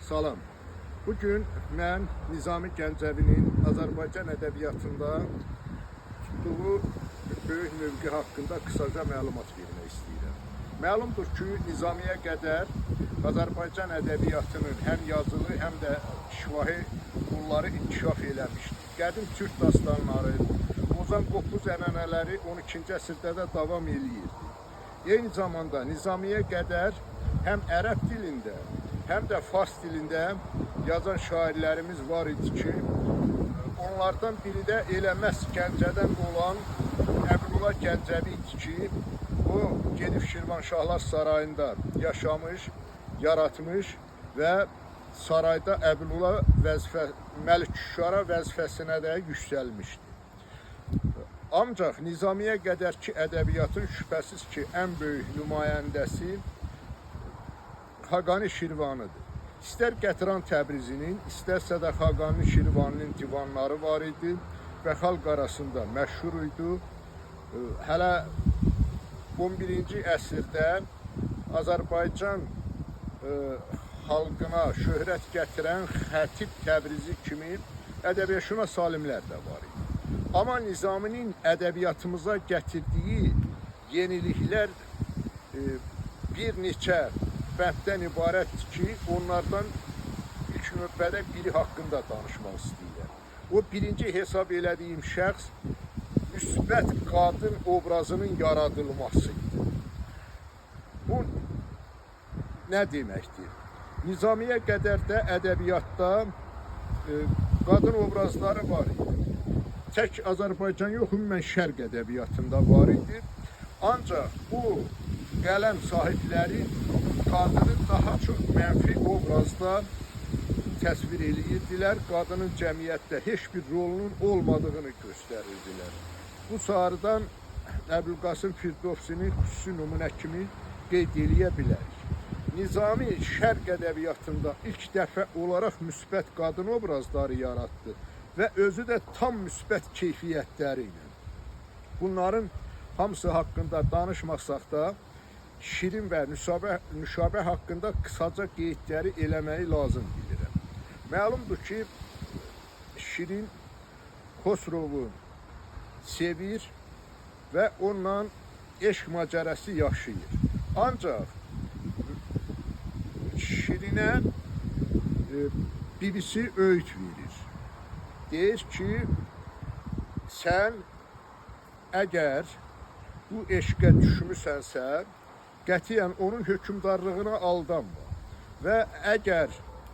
Salam. Bugün mən Nizami Gəncəvinin Azərbaycan ədəbiyyatında tutduğu böyük mövqe haqqında qısaca məlumat vermək istəyirəm. Məlumdur ki, Nizamiyə qədər Azərbaycan ədəbiyyatının həm yazılı, həm də şifahi qolları inkişaf eləmişdir. Qədim türk dastanları, Ozan Qopuz ənənələri 12-ci əsrdə də davam eləyirdi. Eyni zamanda Nizamiyə qədər həm ərəb dilində, həm də fars dilində yazan şairlərimiz var idi ki, onlardan biri də Eləməz Gəncədən olan Əbdüllah Gəncəvi idi ki, o gedib Şirvanşahlar sarayında yaşamış, yaratmış və sarayda Əbdüllah Məliküşşara vəzifəsinə də yüksəlmişdi. Ancaq Nizamiyə qədərki ədəbiyyatın şübhəsiz ki, ən böyük nümayəndəsi Xaqani Şirvanıdır. İstər Qətran Təbrizinin, istərsə də Xaqani Şirvanının divanları var idi və xalq arasında məşhur idi. Hələ 11-ci əsrdə Azərbaycan xalqına şöhrət gətirən Xətib Təbrizi kimi ədəbiyyatşünas alimlər də var idi. Amma Nizaminin ədəbiyyatımıza gətirdiyi yeniliklər bir neçə bənddən ibarətdir ki, onlardan ilk növbədə biri haqqında danışmaq istəyirəm. O birinci hesab elədiyim şəxs müsbət qadın obrazının yaradılmasıdır. Bu nə deməkdir? Nizamiyə qədər də ədəbiyyatda qadın obrazları var idi. Tək Azərbaycan yox, ümumən şərq ədəbiyyatında var idi. Ancaq bu qələm sahibləri qadını daha çox mənfi obrazda təsvir edirdilər. Qadının cəmiyyətdə heç bir rolunun olmadığını göstərirdilər. Bu sarıdan Əbülqasım Firdovsinin xüsusi nümunə kimi qeyd eləyə bilərik. Nizami şərq ədəbiyyatında ilk dəfə olaraq müsbət qadın obrazları yaratdı və özü də tam müsbət keyfiyyətləri ilə. Bunların hamısı haqqında danışmasaq da, Şirin və Nüşabə haqqında qısaca qeydləri eləməyi lazım bilirəm. Məlumdur ki, Şirin Xosrovu sevir və onunla eşq macərəsi yaşayır. Ancaq Şirinə birisi öğüt verir. Deyir ki, sən əgər bu eşqə düşmüsənsə, qətiyyən onun hökmdarlığına aldanma və əgər